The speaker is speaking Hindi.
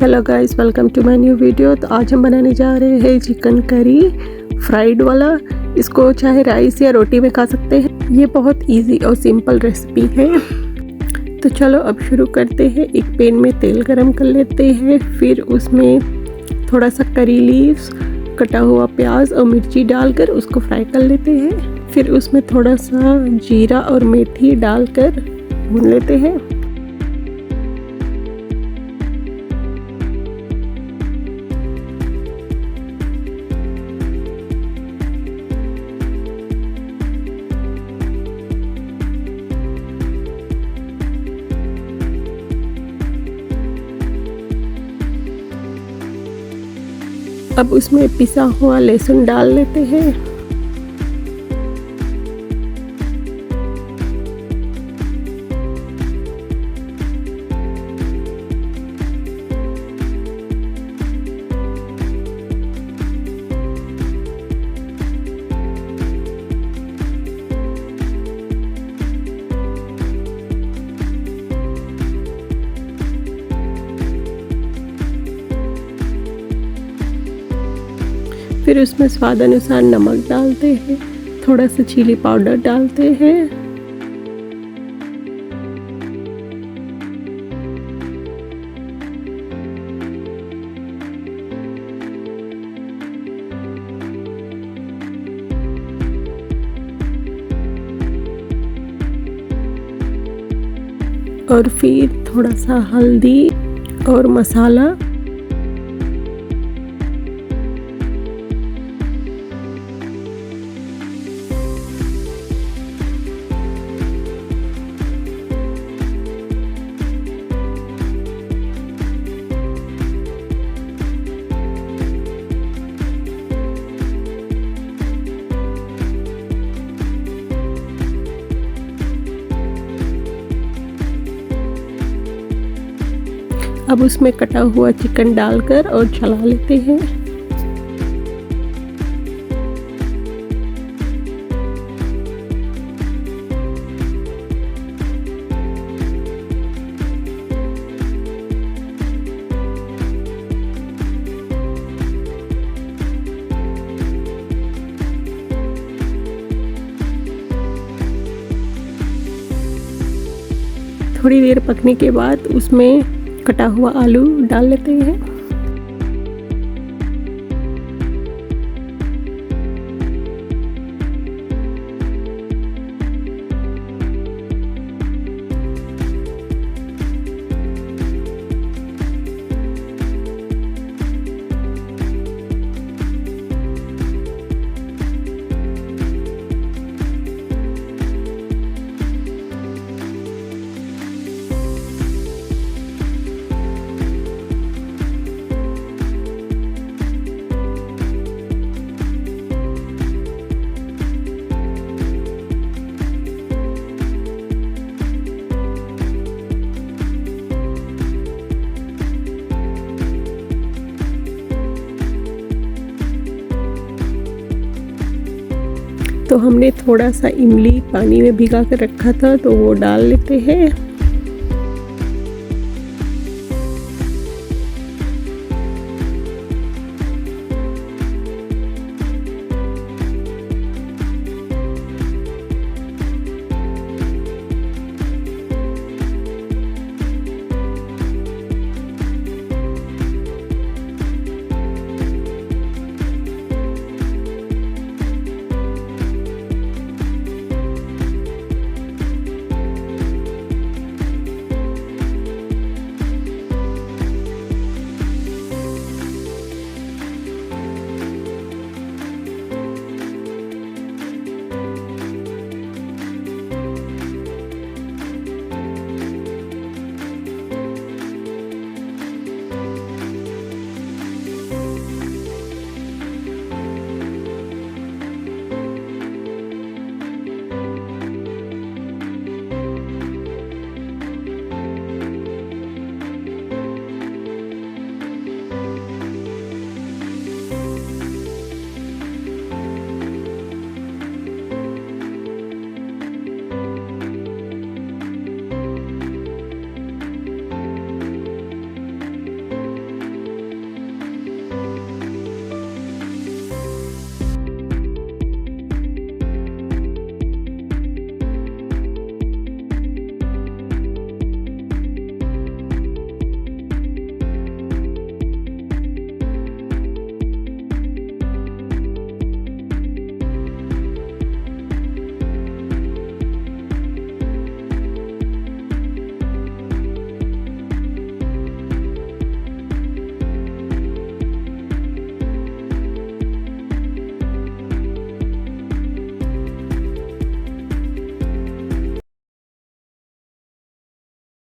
Hello guys, welcome to my new video. तो आज हम बनाने जा रहे हैं चिकन करी फ्राइड वाला। इसको चाहे राइस या रोटी में खा सकते हैं। ये बहुत इजी और सिंपल रेसिपी है। तो चलो अब शुरू करते हैं। एक पैन में तेल गरम कर लेते हैं, फिर उसमें थोड़ा सा करी लीव्स, कटा हुआ प्याज और मिर्ची डालकर उसको फ्राई कर लेते हैं। फिर उसमें थोड़ा सा जीरा और मेथी डालकर भून लेते हैं। अब उसमें पिसा हुआ लहसुन डाल लेते हैं। फिर उसमें स्वाद अनुसार नमक डालते हैं, थोड़ा सा चिली पाउडर डालते हैं। और फिर थोड़ा सा हल्दी और मसाला। अब उसमें कटा हुआ चिकन डालकर और चला लेते हैं। थोड़ी देर पकने के बाद उसमें कटा हुआ आलू डाल लेते हैं। तो हमने थोड़ा सा इमली पानी में भिगा कर रखा था, तो वो डाल लेते हैं।